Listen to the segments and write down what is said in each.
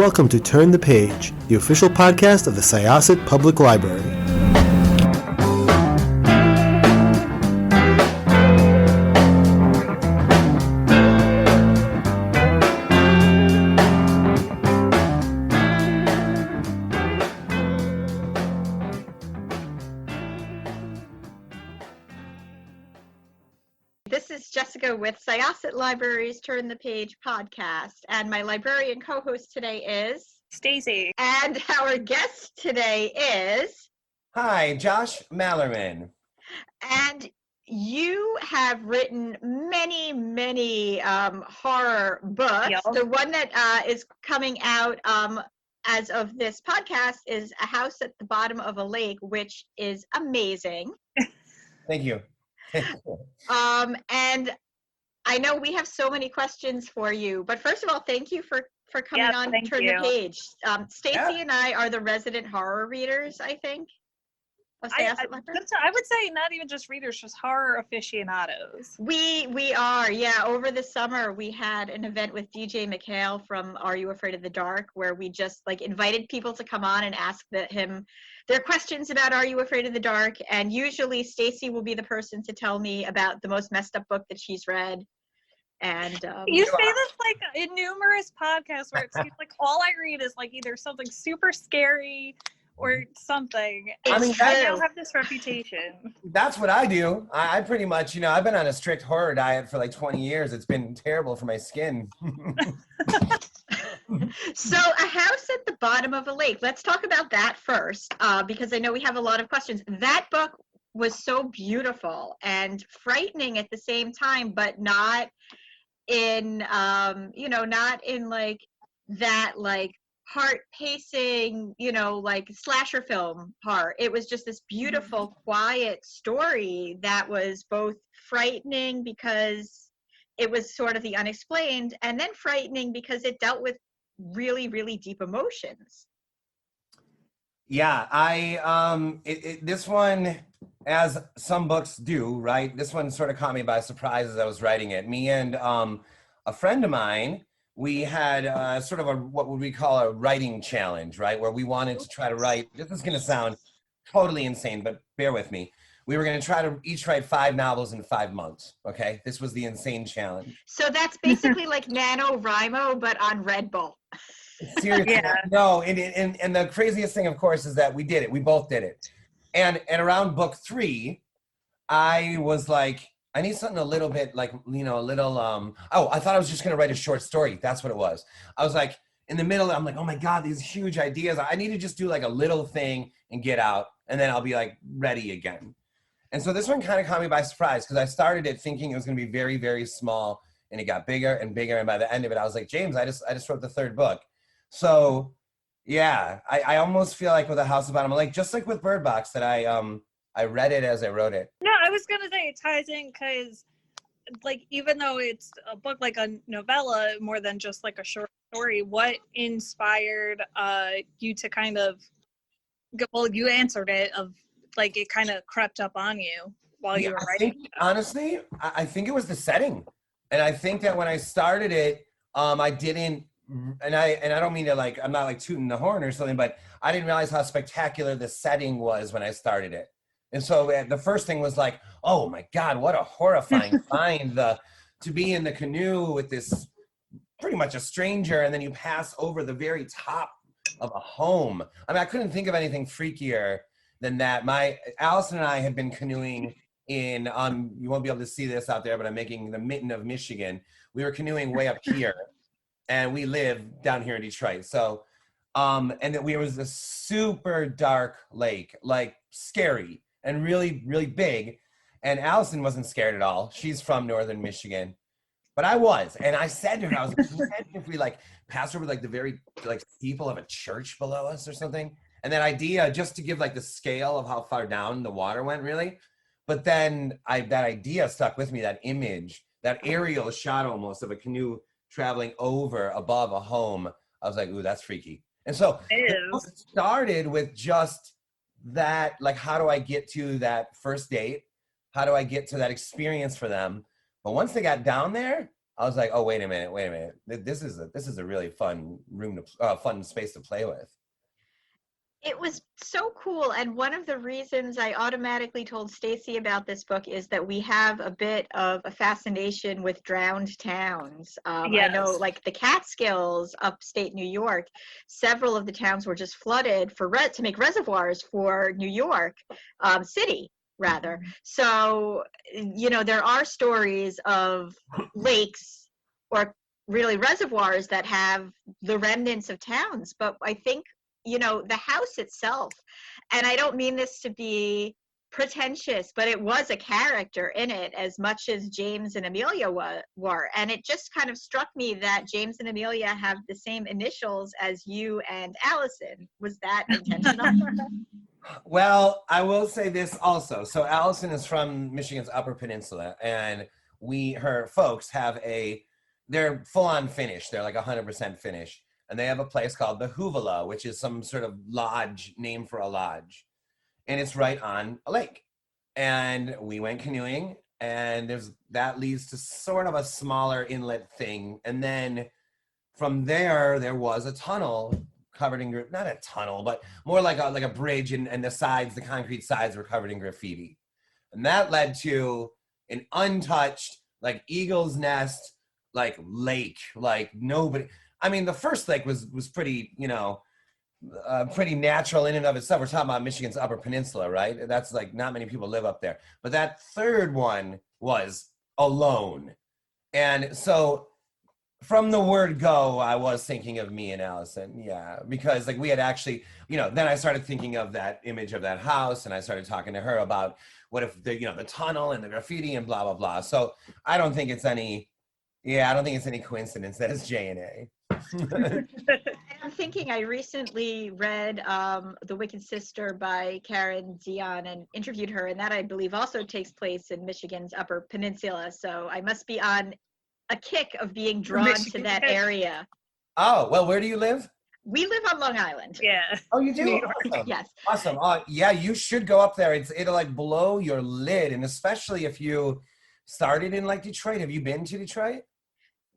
welcome to Turn the Page, the official podcast of the Syosset Public Library. This is Jessica with Syosset Library's Turn the Page podcast, and my librarian co-host today is Stacy. And our guest today is... Hi, Josh Malerman. And you have written many horror books. Yep. The one that is coming out as of this podcast is A House at the Bottom of a Lake, which is amazing. Thank you. And I know we have so many questions for you, but first of all, thank you for coming on Turn the Page. Stacy and I are the resident horror readers, I think. I would say not even just readers, just horror aficionados. We are, yeah. Over the summer, we had an event with DJ McHale from Are You Afraid of the Dark, where we just invited people to come on and ask him their questions about Are You Afraid of the Dark. And usually Stacy will be the person to tell me about the most messed up book that she's read. And you say this in numerous podcasts where it seems like all I read is either something super scary or something. I now have this reputation. That's what I do. I pretty much, I've been on a strict horror diet for 20 years. It's been terrible for my skin. So A House at the Bottom of a Lake. Let's talk about that first, because I know we have a lot of questions. That book was so beautiful and frightening at the same time, but not in, not in that heart pacing, slasher film part. It was just this beautiful, quiet story that was both frightening because it was sort of the unexplained, and then frightening because it dealt with really, really deep emotions. Yeah, this one, as some books do, right? This one sort of caught me by surprise as I was writing it. Me and a friend of mine, we had sort of what would we call a writing challenge, right? Where we wanted to try to write, this is going to sound totally insane, but bear with me. We were going to try to each write 5 novels in 5 months, okay? This was the insane challenge. So that's basically like NaNoWriMo, but on Red Bull. Seriously, yeah. No, and the craziest thing, of course, is that we did it. We both did it. And around book 3, I was like, I need something a little bit I thought I was just going to write a short story. That's what it was. I was in the middle, I'm oh my God, these huge ideas. I need to just do a little thing and get out, and then I'll be ready again. And so this one kind of caught me by surprise because I started it thinking it was going to be very, very small, and it got bigger and bigger. And by the end of it, I was like, James, I just wrote the 3rd book. So yeah, I almost feel with A House at the Bottom of a Lake, just like with Bird Box, that I read it as I wrote it. No, I was going to say it ties in because, even though it's a book like a novella more than just a short story, what inspired you to kind of, you answered it of, it kind of crept up on you while you were writing? Honestly, I think it was the setting. And I think that when I started it, I didn't, and I don't mean to I'm not tooting the horn or something, but I didn't realize how spectacular the setting was when I started it. And so the first thing was oh my God, what a horrifying find, to be in the canoe with this pretty much a stranger, and then you pass over the very top of a home. I couldn't think of anything freakier than that. Allison and I had been canoeing in, you won't be able to see this out there, but I'm making the mitten of Michigan. We were canoeing way up here, and we live down here in Detroit. So, and that we was a super dark lake, scary and really, really big. And Allison wasn't scared at all. She's from northern Michigan, but I was. And I said to her, I was imagine if we passed over the very steeple of a church below us or something. And that idea, just to give the scale of how far down the water went, really. But then that idea stuck with me, that image, that aerial shot almost of a canoe traveling over above a home. I was ooh, that's freaky. And so it started with just that, how do I get to that first date? How do I get to that experience for them? But once they got down there, I was like, oh, wait a minute. This is a really fun fun space to play with. It was so cool, and one of the reasons I automatically told Stacy about this book is that we have a bit of a fascination with drowned towns. I know, Yes. like the Catskills, upstate New York, several of the towns were just flooded to make reservoirs for New York City, rather. So, there are stories of lakes or really reservoirs that have the remnants of towns, but I think the house itself, and I don't mean this to be pretentious, but it was a character in it as much as James and Amelia were. And it just kind of struck me that James and Amelia have the same initials as you and Allison. Was that intentional? Well, I will say this also. So Allison is from Michigan's Upper Peninsula, and her folks they're full on Finnish. They're like 100% Finnish. And they have a place called the Huvula, which is some sort of lodge, name for a lodge. And it's right on a lake. And we went canoeing, and that leads to sort of a smaller inlet thing. And then from there was a tunnel covered in, not a tunnel, but more like a bridge, and the concrete sides were covered in graffiti. And that led to an untouched, like eagle's nest, like lake, like nobody. I mean, the first lake was pretty, pretty natural in and of itself. We're talking about Michigan's Upper Peninsula, right? That's like not many people live up there. But that third one was alone. And so from the word go, I was thinking of me and Allison. Yeah, because like we had actually, then I started thinking of that image of that house, and I started talking to her about what if the tunnel and the graffiti and blah, blah, blah. So I don't think it's any coincidence that it's J&A. I'm thinking I recently read The Wicked Sister by Karen Zion and interviewed her, and that I believe also takes place in Michigan's Upper Peninsula. So I must be on a kick of being drawn to that area. Oh, well, where do you live? We live on Long Island. Yeah. Oh, you do? Awesome. Yes. Awesome. Yeah, you should go up there. It'll like blow your lid, and especially if you started in like Detroit. Have you been to Detroit?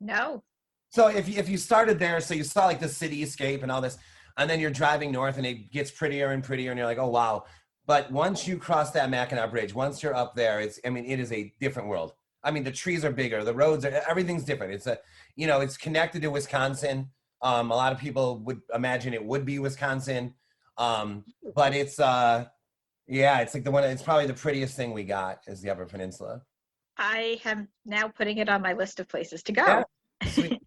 No. So if you started there, so you saw like the cityscape and all this, and then you're driving north and it gets prettier and prettier, and you're like, oh, wow. But once you cross that Mackinac Bridge, once you're up there, it is a different world. I mean, the trees are bigger, the roads everything's different. It's connected to Wisconsin. A lot of people would imagine it would be Wisconsin. But it's like it's probably the prettiest thing we got is the Upper Peninsula. I am now putting it on my list of places to go. Yeah. Sweet.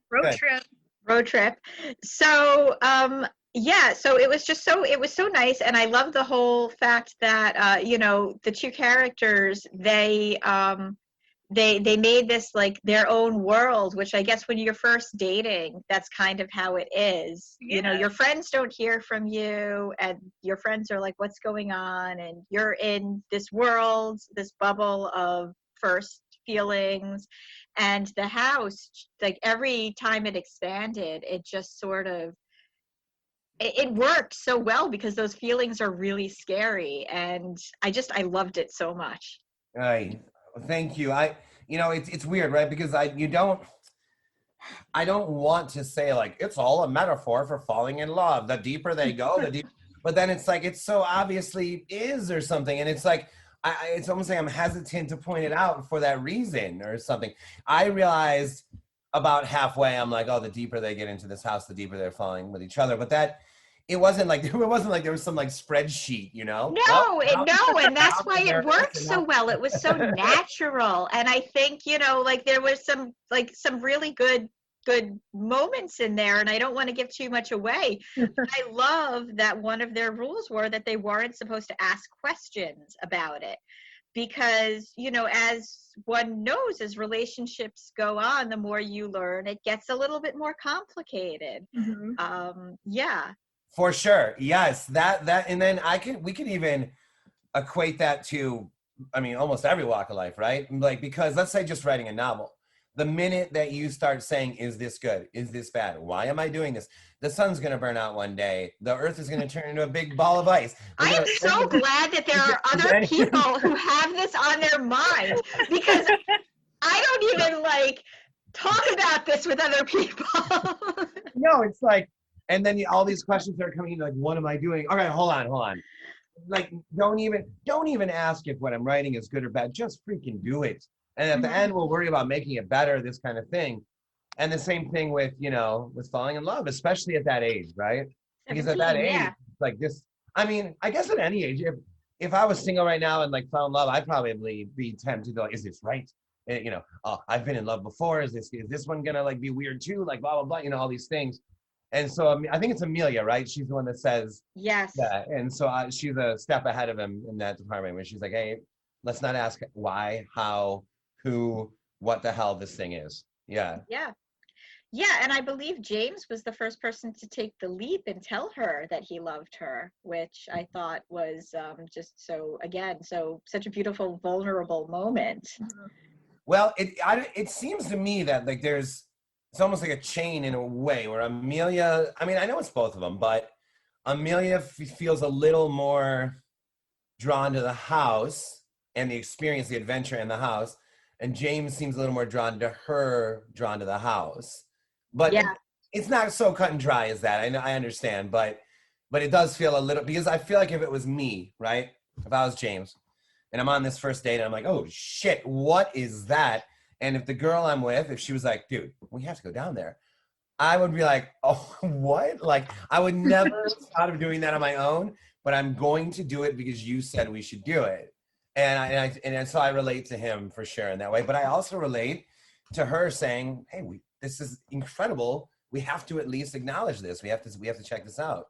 Road trip. So so it was so nice, and I love the whole fact that the two characters, they made this like their own world, which I guess when you're first dating, that's kind of how it is. Yeah. Your friends don't hear from you, and your friends are like, what's going on? And you're in this world, this bubble of first feelings. And the house, like every time it expanded, it just sort of, it worked so well because those feelings are really scary. And I loved it so much. Right. Thank you. It's weird, right? Because I don't want to say like, it's all a metaphor for falling in love. The deeper they go, but then it's like, it so obviously is or something. And it's like, it's almost like I'm hesitant to point it out for that reason or something. I realized about halfway, I'm like, oh, the deeper they get into this house, the deeper they're falling with each other. But it wasn't like there was some like spreadsheet, No, and that's why it worked so well. It was so natural. And I think, like there was some really good moments in there, and I don't want to give too much away. I love that one of their rules were that they weren't supposed to ask questions about it, because as one knows, as relationships go on, the more you learn, it gets a little bit more complicated. Mm-hmm. For sure. Yes, that and then we can even equate that to almost every walk of life, right? Like, because let's say just writing a novel. The minute that you start saying, is this good? Is this bad? Why am I doing this? The sun's going to burn out one day. The earth is going to turn into a big ball of ice. I am so glad that there are other people who have this on their mind, because I don't even Talk about this with other people. No, it's like, and then all these questions are coming in, like, what am I doing? All right, hold on. Like, don't even ask if what I'm writing is good or bad. Just freaking do it. And at the end, we'll worry about making it better, this kind of thing. And the same thing with, with falling in love, especially at that age, right? Because at that 17, age, yeah. like this, I mean, I guess at any age, if I was single right now and like fell in love, I'd probably be tempted to like, is this right? Oh, I've been in love before. Is this one gonna like be weird too? Like blah blah blah, all these things. And so I think it's Amelia, right? She's the one that says Yes. that, and so she's a step ahead of him in that department, where she's like, hey, let's not ask why, how, who, what the hell this thing is. Yeah. Yeah, and I believe James was the first person to take the leap and tell her that he loved her, which I thought was just such a beautiful, vulnerable moment. Well, it seems to me that like it's almost like a chain in a way where Amelia, I mean, I know it's both of them, but Amelia feels a little more drawn to the house and the experience, the adventure in the house, and James seems a little more drawn to the house. But it's not so cut and dry as that. I understand, but it does feel a little, because I feel like if it was me, right? If I was James and I'm on this first date and I'm like, oh shit, what is that? And if the girl I'm with, if she was like, dude, we have to go down there, I would be like, oh, what? Like, I would never thought of doing that on my own, but I'm going to do it because you said we should do it. And so I relate to him for sure in that way. But I also relate to her saying, hey, this is incredible. We have to at least acknowledge this. We have to check this out.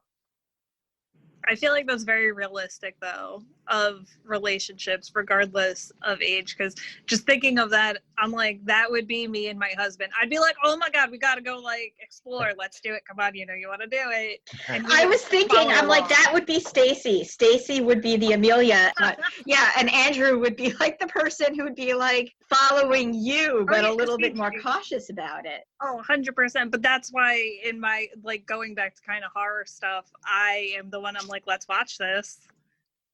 I feel like that's very realistic, though, of relationships, regardless of age. Because just thinking of that, I'm like, that would be me and my husband. I'd be like, oh my God, we got to go like explore. Let's do it. Come on, you want to do it. And I was thinking, I'm like, that would be Stacy. Stacy would be the Amelia. Yeah, and Andrew would be like the person who would be like following you, but a little bit more cautious about it. Oh, 100%. But that's why in my, like, going back to kind of horror stuff, I am the one, I'm like, let's watch this.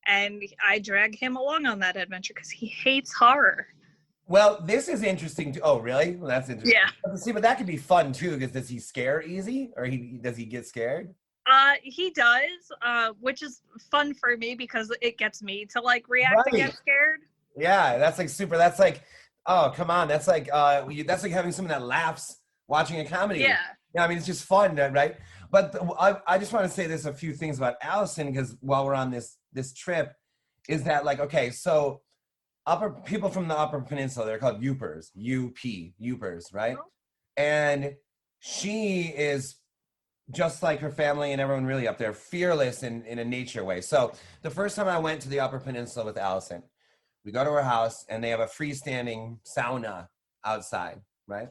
And I drag him along on that adventure because he hates horror. Well, this is interesting too. Oh, really? Well, that's interesting. Yeah. See, but that could be fun too, because does he scare easy, or does he get scared? He does, which is fun for me because it gets me to like react and get scared. Yeah, that's like super. That's like, oh, come on. That's like having someone that laughs watching a comedy. Yeah. I mean, it's just fun, right? But I just want to say there's a few things about Allison, because while we're on this trip, is that like, okay, so people from the Upper Peninsula, they're called Yoopers, Yoopers, right? Oh. And she is just like her family and everyone really up there, fearless in a nature way. So the first time I went to the Upper Peninsula with Allison, we go to her house and they have a freestanding sauna outside, right?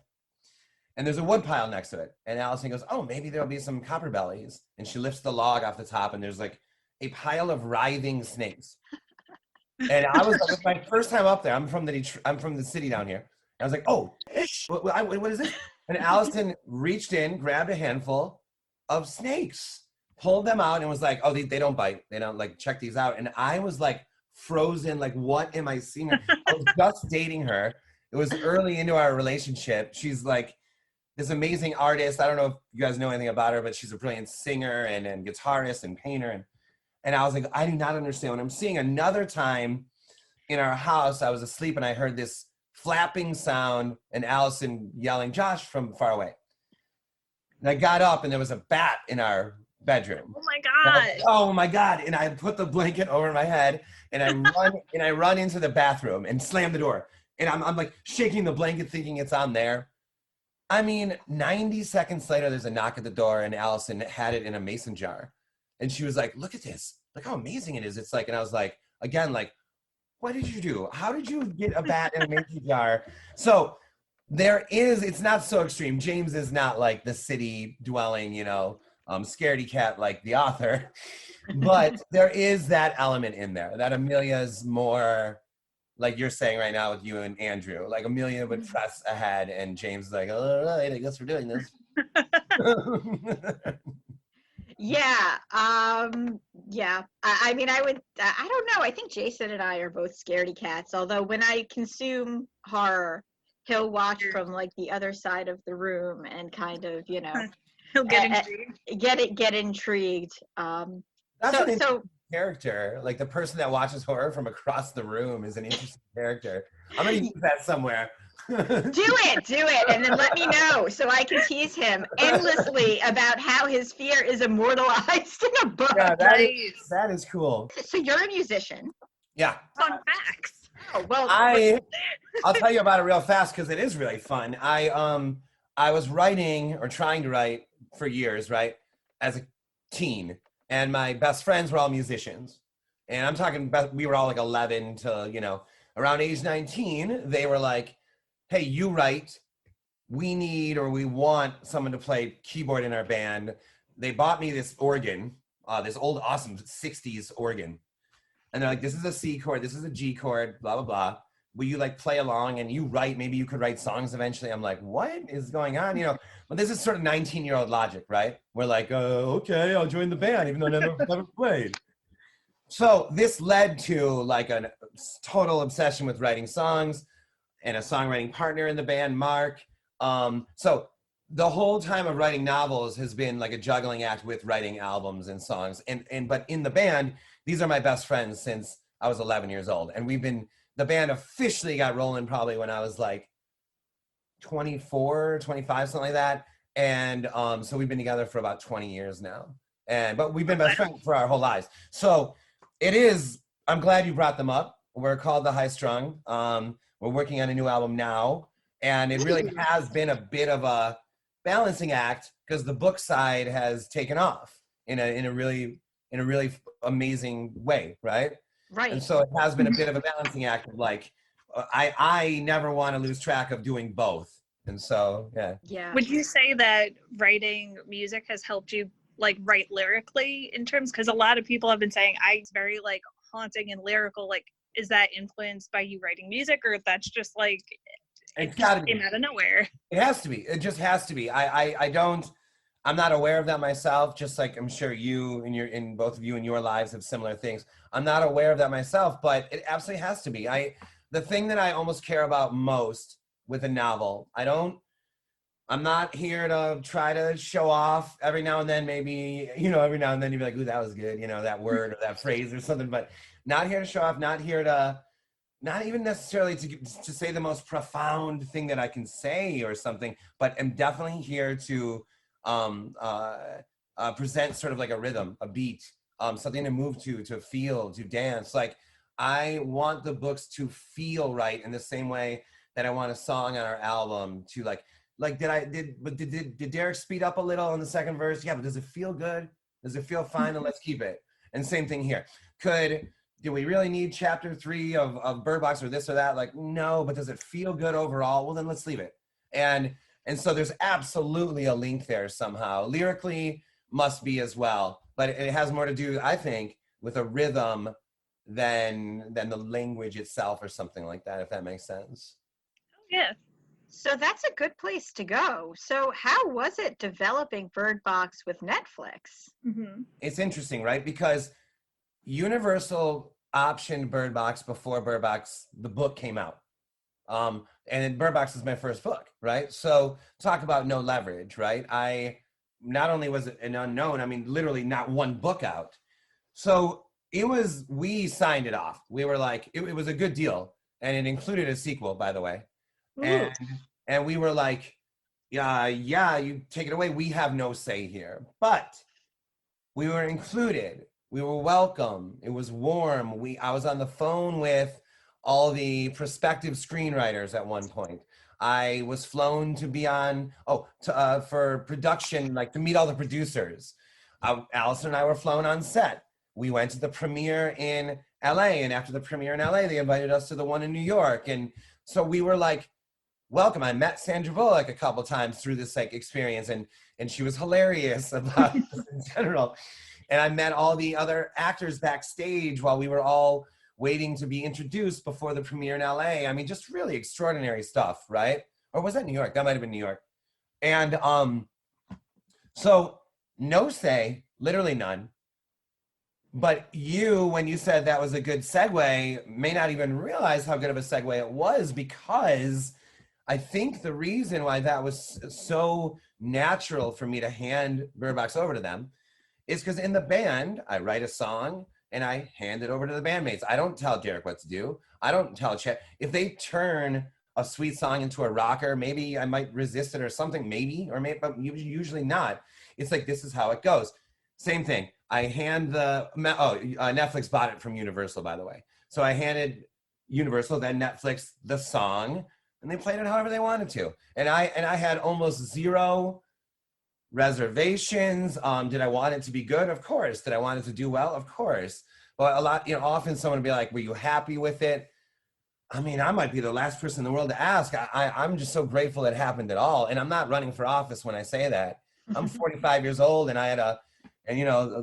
And there's a wood pile next to it. And Allison goes, oh, maybe there'll be some copper bellies. And she lifts the log off the top and there's like a pile of writhing snakes. And I was like, my first time up there. I'm from the city down here. And I was like, oh, what is this? And Allison reached in, grabbed a handful of snakes, pulled them out, and was like, oh, they don't bite. They don't, like, check these out. And I was like frozen, like, what am I seeing? I was just dating her. It was early into our relationship. She's like this amazing artist. I don't know if you guys know anything about her, but she's a brilliant singer and guitarist and painter. And I was like, I do not understand what I'm seeing. Another time in our house, I was asleep and I heard this flapping sound and Allison yelling, Josh, from far away. And I got up and there was a bat in our bedroom. Oh my God. Oh my God. And I put the blanket over my head and I run into the bathroom and slam the door. And I'm like shaking the blanket thinking it's on there. I mean, 90 seconds later, there's a knock at the door and Allison had it in a mason jar. And she was like, look at this. Look how amazing it is. It's like, and I was like, again, like, what did you do? How did you get a bat in a mason jar? So it's not so extreme. James is not like the city dwelling, scaredy cat like the author. But there is that element in there that Amelia's more, like you're saying right now with you and Andrew. Like Amelia would press ahead and James is like, all right, I guess we're doing this. Yeah. I mean, I don't know. I think Jason and I are both scaredy cats. Although when I consume horror, he'll watch from like the other side of the room and kind of, He'll get intrigued. get intrigued. That's So an interesting character. Like the person that watches horror from across the room is an interesting character. I'm gonna use that somewhere. do it, and then let me know so I can tease him endlessly about how his fear is immortalized in a book. Yeah, Nice. that is cool. So you're a musician. Yeah. Fun facts. Oh, well, I'll tell you about it real fast because it is really fun. I was writing or trying to write for years, right, as a teen, and my best friends were all musicians, and I'm talking about we were all like 11 to around age 19. They were like, "Hey, you write. We need or we want someone to play keyboard in our band." They bought me this organ, this old awesome 60s organ. And they're like, this is a C chord, this is a G chord, blah, blah, blah. Will you like play along and you write, maybe you could write songs eventually. I'm like, what is going on? But this is sort of 19-year-old logic, right? We're like, okay, I'll join the band, even though I never played. So this led to like a total obsession with writing songs and a songwriting partner in the band, Mark. So the whole time of writing novels has been like a juggling act with writing albums and songs. But in the band, these are my best friends since I was 11 years old. And the band officially got rolling probably when I was like 24, 25, something like that. And so we've been together for about 20 years now. But we've been best friends for our whole lives. So I'm glad you brought them up. We're called the High Strung. We're working on a new album now. And it really has been a bit of a balancing act because the book side has taken off in a really amazing way, right? Right. And so it has been a bit of a balancing act of like, I never want to lose track of doing both. And so, yeah. Yeah. Would you say that writing music has helped you like write lyrically in terms, because a lot of people have been saying it's very like haunting and lyrical. Like, is that influenced by you writing music, or that's just like it's gotta be came out of nowhere? It has to be. It just has to be. I'm not aware of that myself, just like I'm sure you and both of you in your lives have similar things. I'm not aware of that myself, but it absolutely has to be. The thing that I almost care about most with a novel, I'm not here to try to show off. Every now and then, maybe, every now and then you'd be like, ooh, that was good, that word or that phrase or something, but not here to show off, not even necessarily to say the most profound thing that I can say or something, but I'm definitely here to present sort of like a rhythm, a beat, something to move to feel, to dance. Like I want the books to feel right in the same way that I want a song on our album to did Derek speed up a little on the second verse? Yeah, but does it feel good? Does it feel fine? Then let's keep it. And same thing here. Do we really need chapter 3 of Bird Box or this or that? Like, no, but does it feel good overall? Well, then let's leave it. And so there's absolutely a link there somehow. Lyrically must be as well, but it has more to do, I think, with a rhythm than the language itself or something like that, if that makes sense. Yeah. So that's a good place to go. So how was it developing Bird Box with Netflix? Mm-hmm. It's interesting, right? Because Universal optioned Bird Box before Bird Box, the book came out. And Bird Box is my first book, right? So talk about no leverage, right? Not only was it an unknown, I mean, literally not one book out. So we signed it off. We were like, it was a good deal. And it included a sequel, by the way. And we were like, yeah, you take it away. We have no say here. But we were included. We were welcome. It was warm. I was on the phone with all the prospective screenwriters at one point. I was flown to be on, for production, like to meet all the producers. Allison and I were flown on set. We went to the premiere in LA, and after the premiere in LA, they invited us to the one in New York. And so we were like, welcome. I met Sandra Bullock a couple times through this like experience, and she was hilarious about in general. And I met all the other actors backstage while we were all waiting to be introduced before the premiere in LA. I mean, just really extraordinary stuff, right? Or was that New York? That might have been New York. And so no say, literally none. But when you said that was a good segue, may not even realize how good of a segue it was, because I think the reason why that was so natural for me to hand Bird Box over to them is because in the band, I write a song and I hand it over to the bandmates. I don't tell Derek what to do. I don't tell Chet. If they turn a sweet song into a rocker, maybe I might resist it or something, but usually not. It's like, this is how it goes. Same thing. I hand Netflix bought it from Universal, by the way. So I handed Universal, then Netflix, the song, and they played it however they wanted to. And I had almost zero reservations. Did I want it to be good? Of course. Did I want it to do well? Of course. But a lot, often someone would be like, were you happy with it? I mean, I might be the last person in the world to ask. I'm just so grateful it happened at all. And I'm not running for office when I say that. I'm 45 years old and I had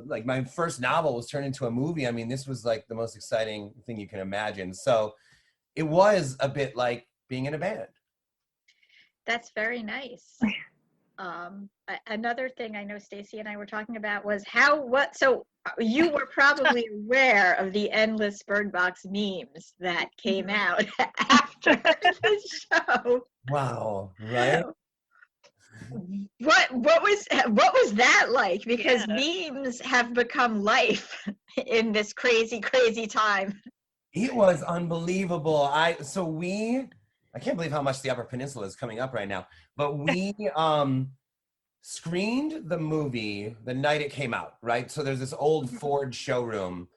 like my first novel was turned into a movie. I mean, this was like the most exciting thing you can imagine. So it was a bit like being in a band. That's very nice. Another thing I know Stacy and I were talking about was so you were probably aware of the endless Bird Box memes that came out after the show. Wow, right? What was that like? Because memes have become life in this crazy time. It was unbelievable. I can't believe how much the Upper Peninsula is coming up right now. But we screened the movie the night it came out, right? So there's this old Ford showroom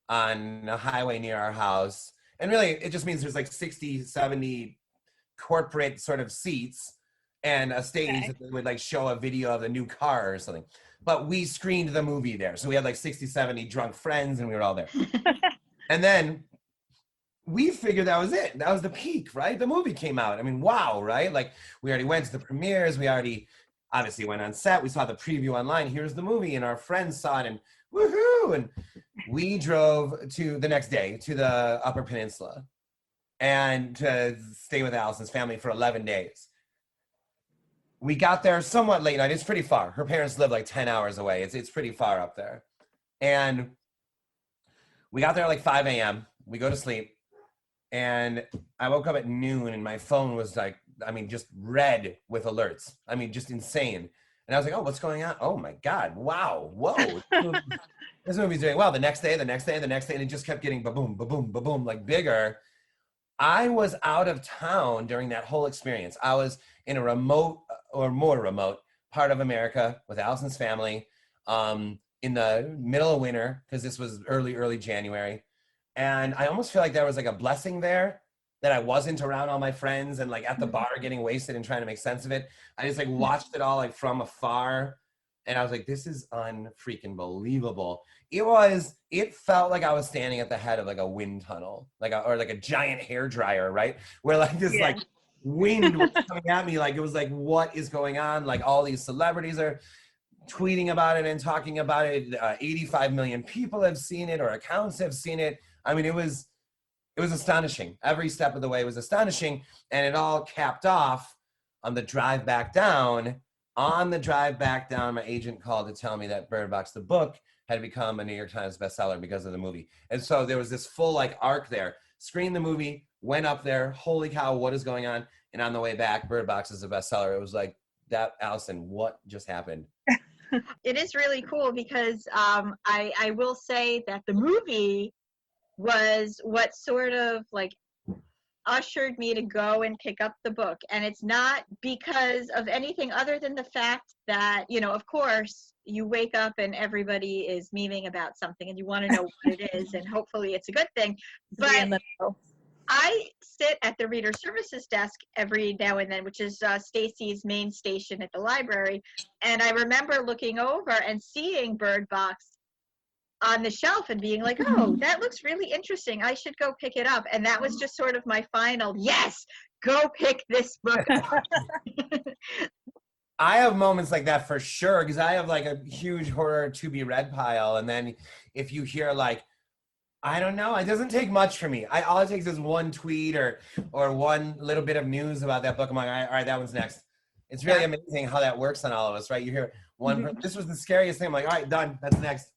on a highway near our house. And really, it just means there's like 60, 70 corporate sort of seats and a stage that they would like show a video of the new car or something. But we screened the movie there. So we had like 60, 70 drunk friends and we were all there. And then we figured that was it. That was the peak, right? The movie came out. I mean, wow, right? Like we already went to the premieres. We already obviously went on set. We saw the preview online. Here's the movie. And our friends saw it and woohoo. And we drove to the next day to the Upper Peninsula and to stay with Allison's family for 11 days. We got there somewhat late night. It's pretty far. Her parents live like 10 hours away. It's pretty far up there. And we got there at like 5 a.m. We go to sleep. And I woke up at noon and my phone was like, just red with alerts. Just insane. And I was like, oh, what's going on? Oh my God. Wow. Whoa. This movie's doing well. The next day. And it just kept getting ba-boom, ba-boom, ba-boom, like bigger. I was out of town during that whole experience. I was in a remote or more remote part of America with Allison's family in the middle of winter, because this was early January. And I almost feel like there was like a blessing there that I wasn't around all my friends and like at the bar getting wasted and trying to make sense of it. I just like watched it all like from afar. And I was like, this is unfreaking believable. It felt like I was standing at the head of like a wind tunnel, or like a giant hair dryer, right? Where like this like wind was coming at me. Like it was like, what is going on? Like all these celebrities are tweeting about it and talking about it. 85 million people have seen it or accounts have seen it. It was astonishing. Every step of the way was astonishing. And it all capped off on the drive back down. On the drive back down, my agent called to tell me that Bird Box, the book, had become a New York Times bestseller because of the movie. And so there was this full like arc there. Screened the movie, went up there, holy cow, what is going on? And on the way back, Bird Box is a bestseller. It was like, that, Allison, what just happened? It is really cool because I will say that the movie was what sort of like ushered me to go and pick up the book. And it's not because of anything other than the fact that, of course, you wake up and everybody is memeing about something and you want to know what it is and hopefully it's a good thing. But I sit at the reader services desk every now and then, which is Stacy's main station at the library. And I remember looking over and seeing Bird Box on the shelf and being like, oh, that looks really interesting. I should go pick it up. And that was just sort of my final, yes, go pick this book up. I have moments like that for sure, because I have like a huge horror to be read pile. And then if you hear like, I don't know, it doesn't take much for me. All it takes is one tweet or one little bit of news about that book. I'm like, all right, that one's next. It's really amazing how that works on all of us, right? You hear one, this was the scariest thing. I'm like, all right, done, that's next.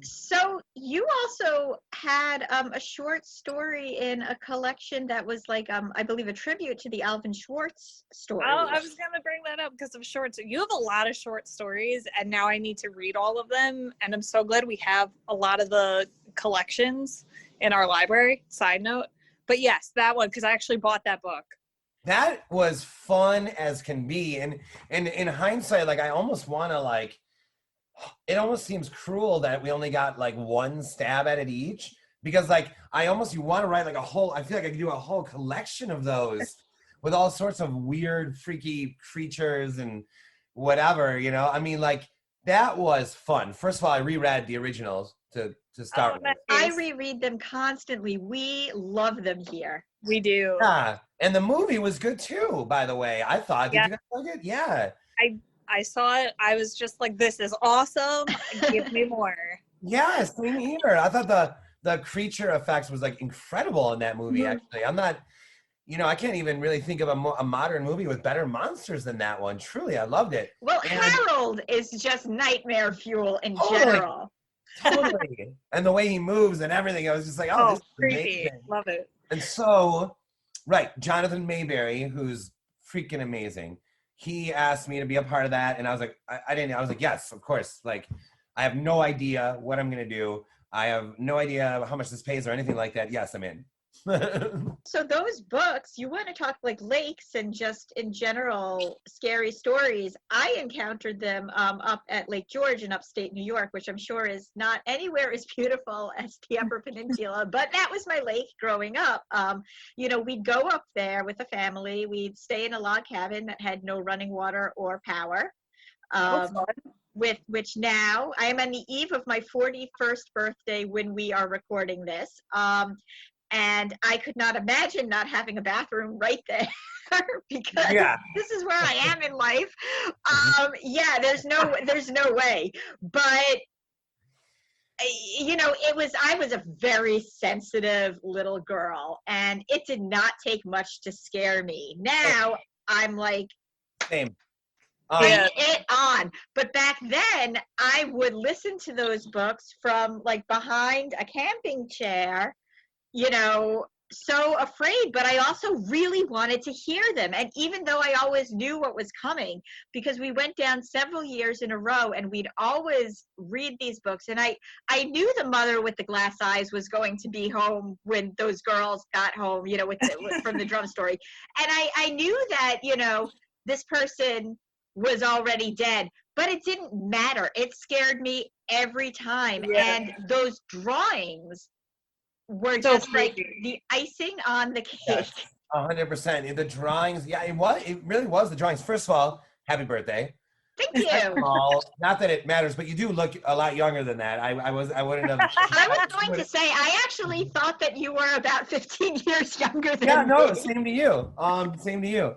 So you also had a short story in a collection that was like, I believe, a tribute to the Alvin Schwartz story. Oh, I was gonna bring that up because of shorts. You have a lot of short stories, and now I need to read all of them. And I'm so glad we have a lot of the collections in our library. Side note, but yes, that one because I actually bought that book. That was fun as can be, and in hindsight, like I almost want to like. It almost seems cruel that we only got like one stab at it each, because like you want to write like a whole. I feel like I could do a whole collection of those with all sorts of weird, freaky creatures and whatever. You know, I mean, like that was fun. First of all, I reread the originals to start with. I reread them constantly. We love them here. We do. Yeah, and the movie was good too. By the way, I thought. Did you guys like it? Yeah. I saw it. I was just like, this is awesome. Give me more. Yeah, same here. I thought the creature effects was like incredible in that movie. Actually, I'm not. I can't even really think of a modern movie with better monsters than that one. Truly, I loved it. Well, Harold is just nightmare fuel in Totally. general. Totally. And the way he moves and everything, I was just like, this is creepy. amazing. Love it. And so, right, Jonathan Mayberry, who's freaking amazing, he asked me to be a part of that, and I was like, I was like, yes, of course. Like, I have no idea what I'm gonna do. I have no idea how much this pays or anything like that. Yes, I'm in. So those books, you want to talk like lakes and just in general scary stories. I encountered them up at Lake George in upstate New York, which I'm sure is not anywhere as beautiful as the Upper Peninsula, but that was my lake growing up. We'd go up there with a family. We'd stay in a log cabin that had no running water or power. With which now I am on the eve of my 41st birthday when we are recording this. And I could not imagine not having a bathroom right there because this is where I am in life. There's no way. But I was a very sensitive little girl, and it did not take much to scare me. Now I'm like, same. It on. But back then, I would listen to those books from like behind a camping chair. So afraid, but I also really wanted to hear them. And even though I always knew what was coming, because we went down several years in a row and we'd always read these books. And I knew the mother with the glass eyes was going to be home when those girls got home, from the drum story. And I knew that, this person was already dead, but it didn't matter. It scared me every time. Yeah. And those drawings were So just like creepy. the icing on the cake. Yes, 100%. The drawings, it really was the drawings. First of all, happy birthday. Thank you. Not that it matters, but you do look a lot younger than that. I wouldn't have. I was going to say, I actually thought that you were about 15 years younger than Yeah, no, me. same to you. Same to you.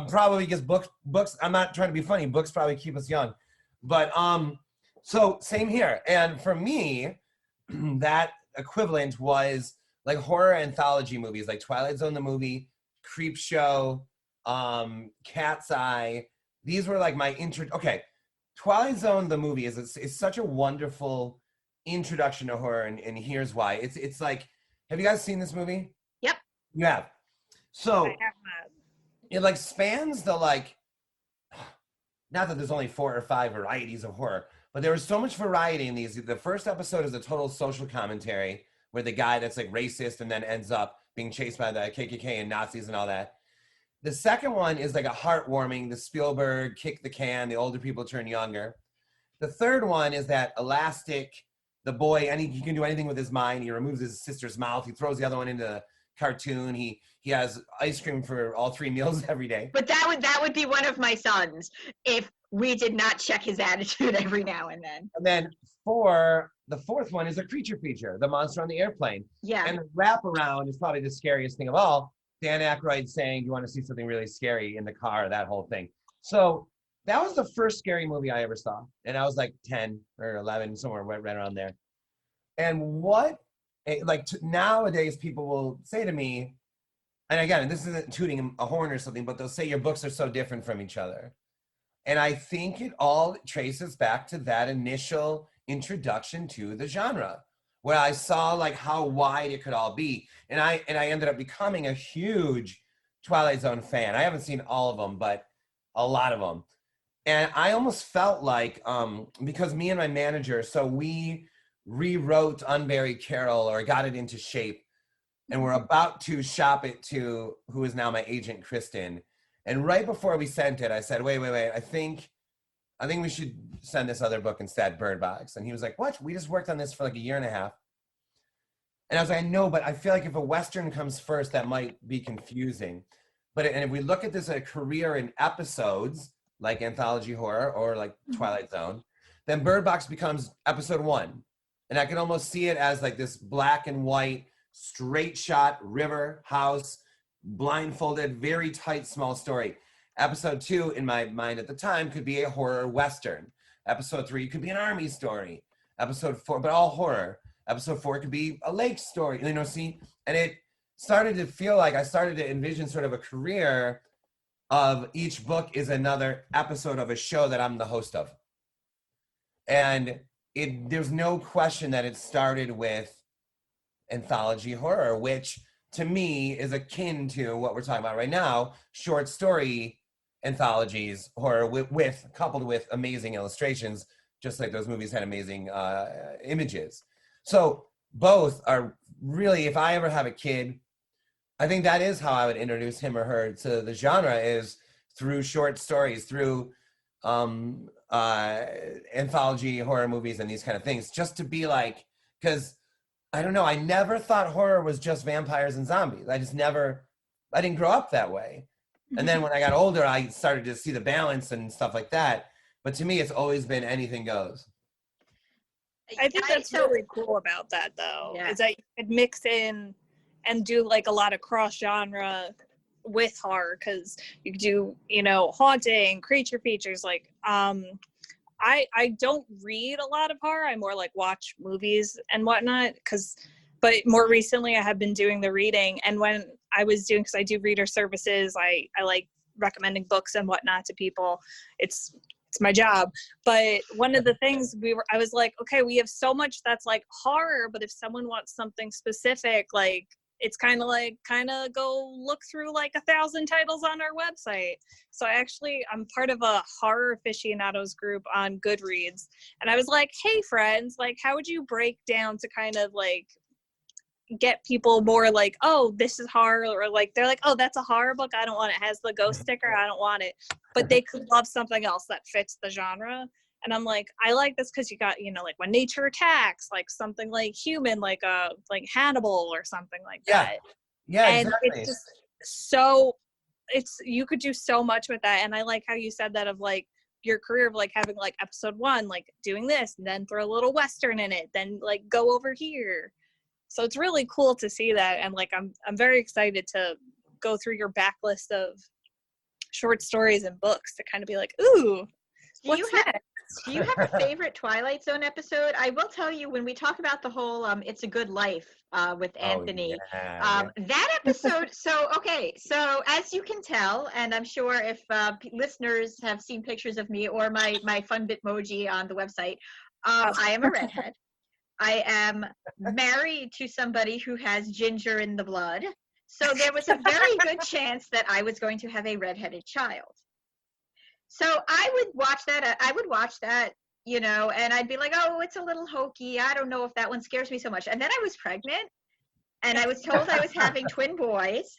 Probably because books. I'm not trying to be funny. Books probably keep us young, but so same here. And for me, that equivalent was like horror anthology movies, like Twilight Zone the movie, Creep Show, Cat's Eye. These were like my Okay, Twilight Zone the movie is such a wonderful introduction to horror, and here's why. It's like, have you guys seen this movie? Yep. You have. So I have not. it like spans the like, not that there's only 4 or 5 varieties of horror, but there was so much variety in these. The first episode is a total social commentary where the guy that's like racist and then ends up being chased by the KKK and Nazis and all that. The second one is like a heartwarming, the Spielberg kick the can, the older people turn younger. The third one is that elastic, the boy, he can do anything with his mind. He removes his sister's mouth. He throws the other one into the cartoon. He has ice cream for all 3 meals every day. But that would be one of my sons if we did not check his attitude every now and then. And then the fourth one is a creature feature, the monster on the airplane. Yeah. And the wraparound is probably the scariest thing of all. Dan Aykroyd saying, you want to see something really scary in the car, that whole thing. So that was the first scary movie I ever saw. And I was like 10 or 11, somewhere right around there. And nowadays people will say to me, and again, this isn't tooting a horn or something, but they'll say your books are so different from each other. And I think it all traces back to that initial introduction to the genre, where I saw like how wide it could all be. And I ended up becoming a huge Twilight Zone fan. I haven't seen all of them, but a lot of them. And I almost felt like, because me and my manager, so we rewrote Unburied Carol, or got it into shape, and we're about to shop it to who is now my agent, Kristen. And right before we sent it, I said, wait, I think we should send this other book instead, Bird Box. And he was like, what? We just worked on this for like a year and a half. And I was like, I know, but I feel like if a Western comes first, that might be confusing. And if we look at this as a career in episodes, like anthology horror or like Twilight Zone, then Bird Box becomes episode 1. And I can almost see it as like this black and white, straight shot, river, house, blindfolded, very tight, small story. Episode 2, in my mind at the time, could be a horror Western. Episode 3 could be an army story. Episode 4, but all horror. Episode 4 could be a lake story, you know, see? And it started to feel like I started to envision sort of a career of each book is another episode of a show that I'm the host of. And there's no question that it started with anthology horror, which to me is akin to what we're talking about right now, short story anthologies, horror with coupled with amazing illustrations, just like those movies had amazing images. So both are really, if I ever have a kid, I think that is how I would introduce him or her to the genre, is through short stories, through anthology horror movies and these kind of things, just to be like, because I don't know, I never thought horror was just vampires and zombies. I didn't grow up that way. And then when I got older, I started to see the balance and stuff like that. But to me, it's always been anything goes. I think that's really cool about that, though, is that you could mix in and do like a lot of cross genre with horror, because you could do, you know, haunting, creature features. Like, I don't read a lot of horror. I more like watch movies and whatnot, but more recently I have been doing the reading. And when I was doing, because I do reader services, I like recommending books and whatnot to people. It's my job. But one of the things I was like, okay, we have so much that's like horror, but if someone wants something specific, like, it's kind of go look through like 1,000 titles on our website. So I'm part of a horror aficionados group on Goodreads. And I was like, hey friends, like, how would you break down to kind of like get people more like, oh, this is horror, or like, they're like, oh, that's a horror book, I don't want it. It has the ghost sticker, I don't want it. But they could love something else that fits the genre. And I'm like, I like this because you got, you know, like When Nature Attacks, like something like Human, like Hannibal or something like that. Yeah, and exactly. It's just so, you could do so much with that. And I like how you said that, of like your career of like having like episode 1, like doing this, and then throw a little Western in it, then like go over here. So it's really cool to see that. And like, I'm very excited to go through your backlist of short stories and books to kind of be like, ooh, what's next? Do you have a favorite Twilight Zone episode? I will tell you, when we talk about the whole It's a Good Life with Anthony, that episode, so as you can tell, and I'm sure if listeners have seen pictures of me or my fun Bitmoji on the website, I am a redhead. I am married to somebody who has ginger in the blood. So there was a very good chance that I was going to have a redheaded child. So I would watch that, you know, and I'd be like, oh, it's a little hokey. I don't know if that one scares me so much. And then I was pregnant, and I was told I was having twin boys,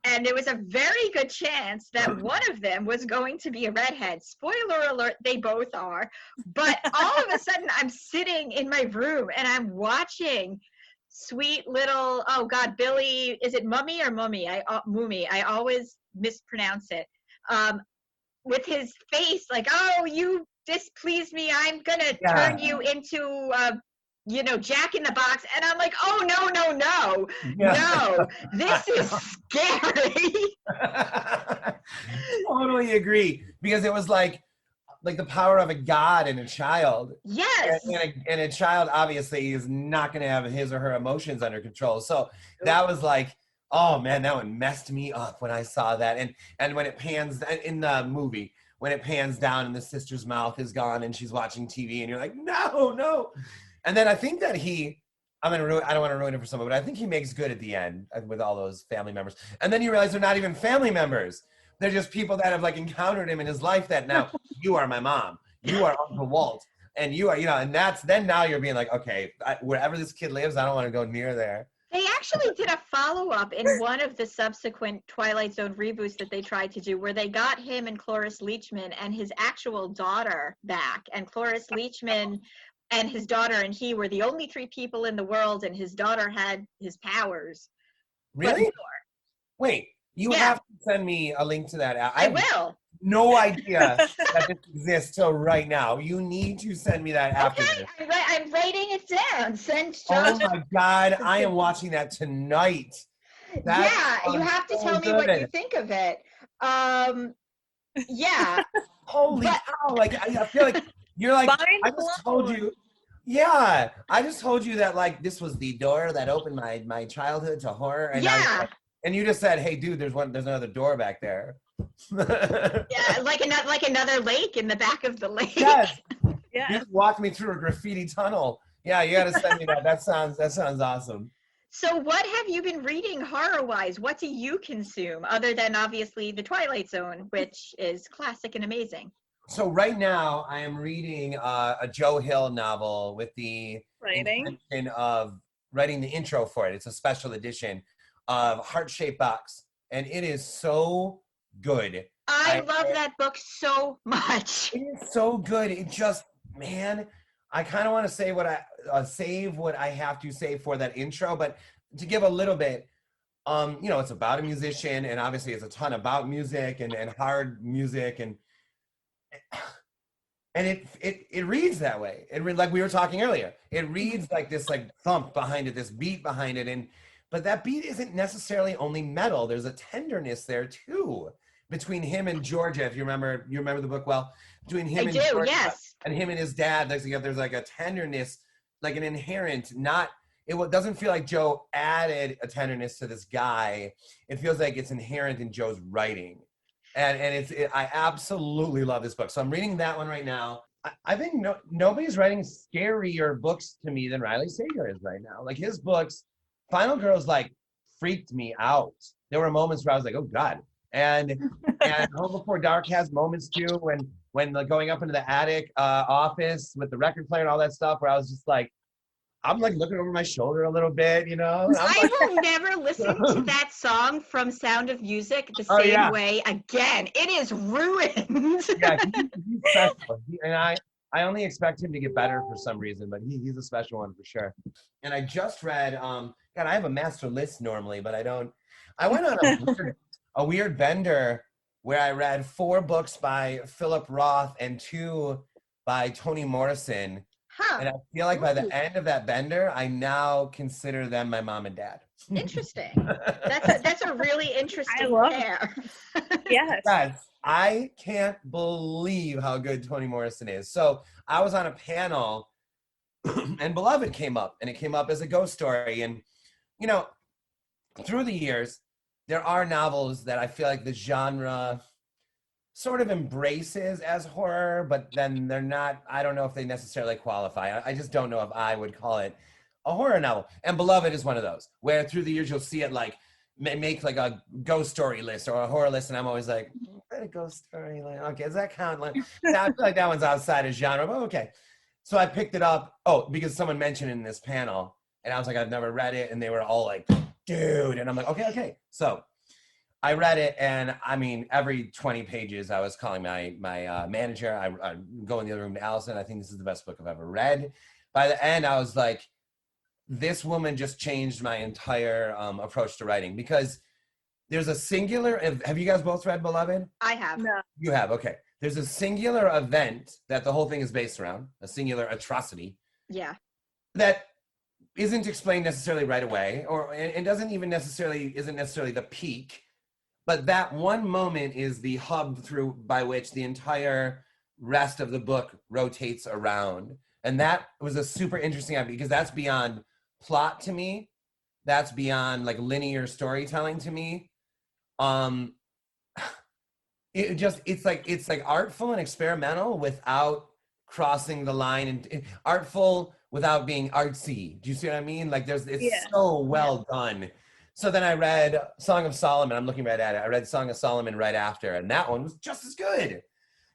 and there was a very good chance that one of them was going to be a redhead. Spoiler alert, they both are. But all of a sudden, I'm sitting in my room, and I'm watching sweet little, oh God, Billy, is it Mummy or Mummy? Mummy, I always mispronounce it. With his face like, oh, you displeased me, I'm gonna turn you into you know, Jack in the Box. And I'm like, oh, no, this is scary. Totally agree, because it was like the power of a god in a child. Yes. And a child obviously is not going to have his or her emotions under control. So that was like, oh man, that one messed me up when I saw that. And when it pans in the movie, when it pans down and the sister's mouth is gone and she's watching TV and you're like, no. And then I think that I don't want to ruin it for someone, but I think he makes good at the end with all those family members. And then you realize they're not even family members. They're just people that have like encountered him in his life that now, you are my mom, you are Uncle Walt, and you are, and then now you're being like, okay, wherever this kid lives, I don't want to go near there. They actually did a follow-up in one of the subsequent Twilight Zone reboots that they tried to do, where they got him and Cloris Leachman and his actual daughter back. And Cloris Leachman and his daughter and he were the only 3 people in the world, and his daughter had his powers. Really? Wait, you have to send me a link to that. I will. No idea that this exists till right now. You need to send me that after this. I'm writing it down. Oh my God, I am watching that tonight. You have to tell me what you think of it. Yeah. Holy cow! Like I feel like you're like I just told you. Yeah, I just told you that like this was the door that opened my childhood to horror, and and you just said, "Hey, dude, there's another door back there." Yeah, like another lake in the back of the lake. Yes. Yeah. You just walked me through a graffiti tunnel. Yeah, you got to send me that. That sounds awesome. So what have you been reading horror-wise? What do you consume other than obviously The Twilight Zone, which is classic and amazing? So right now I am reading a Joe Hill novel with the intention of writing the intro for it. It's a special edition of Heart-Shaped Box, and it is so good. I love that book so much. It is so good. It just, man, I kind of want to say save what I have to say for that intro, but to give a little bit, it's about a musician, and obviously it's a ton about music and hard music, and it reads that way. Like we were talking earlier, it reads like this like thump behind it, this beat behind it, but that beat isn't necessarily only metal. There's a tenderness there too between him and Georgia. If you remember the book well. Between him Georgia, yes. And him and his dad, there's like a tenderness, like an inherent. It doesn't feel like Joe added a tenderness to this guy. It feels like it's inherent in Joe's writing, and I absolutely love this book. So I'm reading that one right now. I think nobody's writing scarier books to me than Riley Sager is right now. Like his books. Final Girls like freaked me out. There were moments where I was like, "Oh God!" And Home Before Dark has moments too when like going up into the attic office with the record player and all that stuff, where I was just like, I'm like looking over my shoulder a little bit, I will never listen to that song from Sound of Music the same way again. It is ruined. Yeah, he's special, and I only expect him to get better for some reason, but he's a special one for sure. And I just read, God, I have a master list normally, but I don't. I went on a weird bender where I read 4 books by Philip Roth and 2 by Toni Morrison. Huh. And I feel like by the end of that bender, I now consider them my mom and dad. Interesting. That's a really interesting pair. Yes. Yes. I can't believe how good Toni Morrison is. So I was on a panel and Beloved came up, and it came up as a ghost story. And, through the years, there are novels that I feel like the genre sort of embraces as horror, but then they're not, I don't know if they necessarily qualify. I just don't know if I would call it a horror novel. And Beloved is one of those, where through the years you'll see it like make like a ghost story list or a horror list, and I'm always like, a ghost story, like, okay, does that count? Like, I feel like that one's outside of genre, but okay. So I picked it up, because someone mentioned it in this panel, and I was like, I've never read it, and they were all like, dude, and I'm like, okay. So I read it, and I mean, every 20 pages, I was calling my manager. I go in the other room to Allison. I think this is the best book I've ever read. By the end, I was like, this woman just changed my entire approach to writing, because there's a singular. Have you guys both read Beloved? I have. No. You have, okay. There's a singular event that the whole thing is based around, a singular atrocity. Yeah. That isn't explained necessarily right away, and isn't necessarily the peak. But that one moment is the hub by which the entire rest of the book rotates around. And that was a super interesting idea, because that's beyond plot to me. That's beyond like linear storytelling to me. it's like artful and experimental without crossing the line, and artful without being artsy. Do you see what I mean? Like it's so well done. So then I read Song of Solomon. I'm looking right at it. I read Song of Solomon right after, and that one was just as good.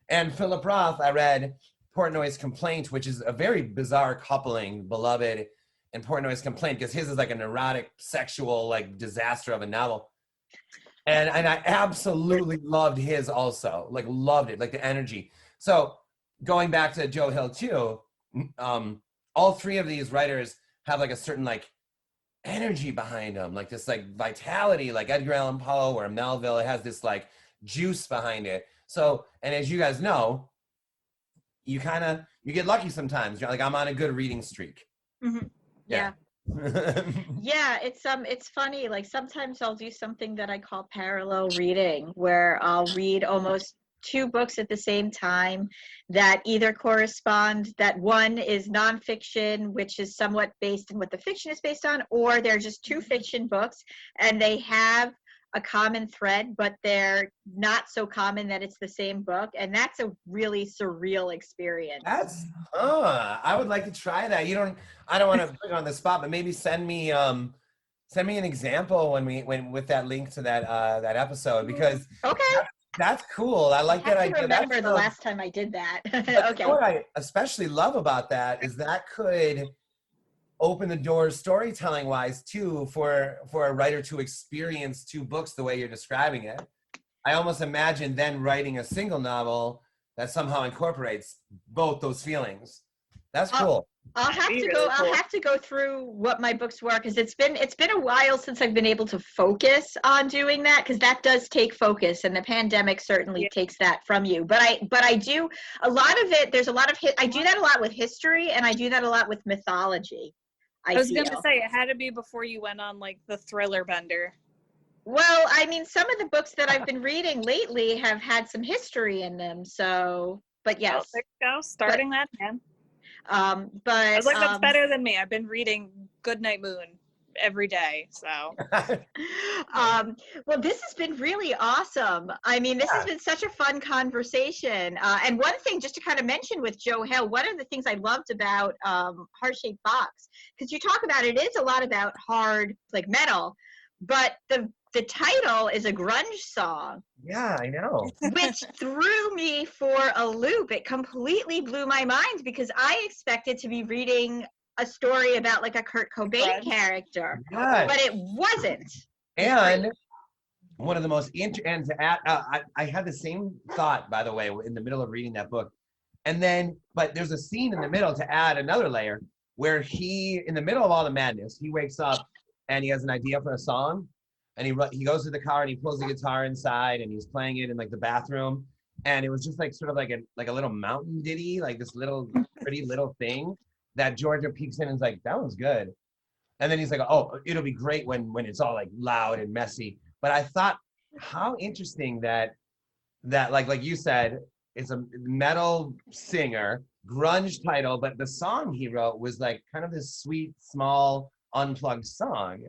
And Philip Roth, I read Portnoy's Complaint, which is a very bizarre coupling, Beloved and Portnoy's Complaint, because his is like a neurotic, sexual, like disaster of a novel. And I absolutely loved his also, like loved it, like the energy. So going back to Joe Hill too, all three of these writers have like a certain like energy behind them, like this like vitality, like Edgar Allan Poe or Melville. It has this like juice behind it. So, and as you guys know, you get lucky sometimes. You're like, I'm on a good reading streak. Mm-hmm. Yeah. Yeah, it's funny. Like sometimes I'll do something that I call parallel reading, where I'll read almost two books at the same time that either correspond, that one is nonfiction, which is somewhat based in what the fiction is based on, or they're just two fiction books and they have a common thread, but they're not so common that it's the same book. And that's a really surreal experience. I would like to try that. I don't want to put it on the spot, but maybe send me an example when with that link to that episode, because okay. That's cool. I like that idea. I remember the last time I did that. Okay. What I especially love about that is that could open the doors storytelling wise too for a writer to experience two books the way you're describing it. I almost imagine then writing a single novel that somehow incorporates both those feelings. That's cool. I'll have to go through what my books were, because it's been a while since I've been able to focus on doing that, because that does take focus, and the pandemic certainly takes that from you. But I do a lot of it. There's a lot of I do that a lot with history, and I do that a lot with mythology. I was going to say, it had to be before you went on like the thriller bender. Well, I mean, some of the books that I've been reading lately have had some history in them. So, but yes. There you go, starting that again. But I was like, that's better than me. I've been reading Goodnight Moon every day. So, well, this has been really awesome. I mean, this has been such a fun conversation. And one thing, just to kind of mention with Joe Hill, one of the things I loved about Heart Shaped Box, because you talk about it is a lot about hard, like metal, but the title is a grunge song. Yeah, I know. Which threw me for a loop. It completely blew my mind, because I expected to be reading a story about like a Kurt Cobain character, but it wasn't. And one of the most and to add, I had the same thought, by the way, in the middle of reading that book, but there's a scene in the middle to add another layer where in the middle of all the madness, he wakes up and he has an idea for a song, and he goes to the car and he pulls the guitar inside and he's playing it in like the bathroom, and it was just like sort of like a little mountain ditty, like this little pretty little thing that Georgia peeks in and is like, that one's good. And then he's like, oh, it'll be great when it's all like loud and messy. But I thought, how interesting that like you said, it's a metal singer, grunge title, but the song he wrote was like kind of this sweet, small, unplugged song.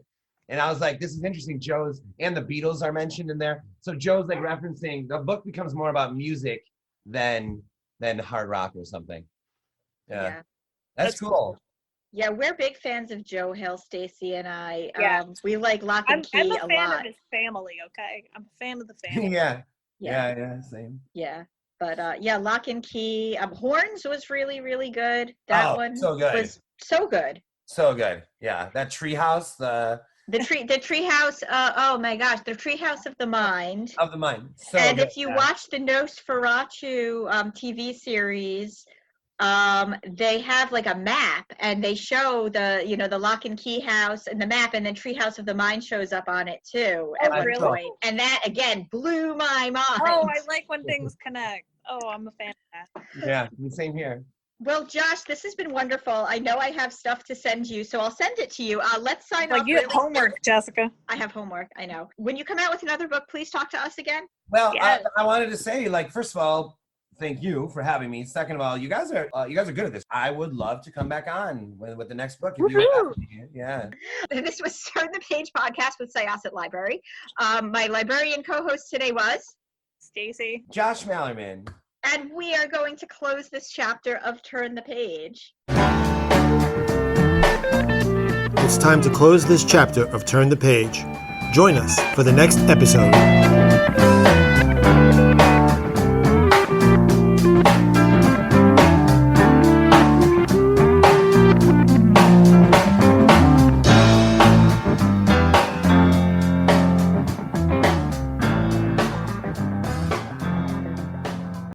And I was like, this is interesting. Joe's and the Beatles are mentioned in there. So Joe's like referencing, the book becomes more about music than hard rock or something. Yeah. That's cool. Yeah, we're big fans of Joe Hill, Stacy and I. We like Lock and Key a lot. I'm a fan of his family, okay? I'm a fan of the family. Yeah, same. Yeah, but Lock and Key. Horns was really, really good. That one so good. Was so good. So good. Yeah, that treehouse, the treehouse. Oh my gosh, the Treehouse of the Mind. Of the Mind. So and good, if you watch the Nosferatu TV series, they have like a map, and they show the Lock and Key house and the map, and then Treehouse of the Mind shows up on it too at one point. And that again blew my mind. Oh, I like when things connect. Oh, I'm a fan of that. Yeah, same here. Well, Josh, this has been wonderful. I know I have stuff to send you, so I'll send it to you. Let's sign off. You have homework, Jessica. I have homework, I know. When you come out with another book, please talk to us again. Well, yes. I wanted to say, like, first of all, thank you for having me. Second of all, you guys are good at this. I would love to come back on with the next book. If you yeah. This was Turn the Page podcast with Syosset Library. My librarian co-host today was Stacy. Josh Malerman. And we are going to close this chapter of Turn the Page. It's time to close this chapter of Turn the Page. Join us for the next episode.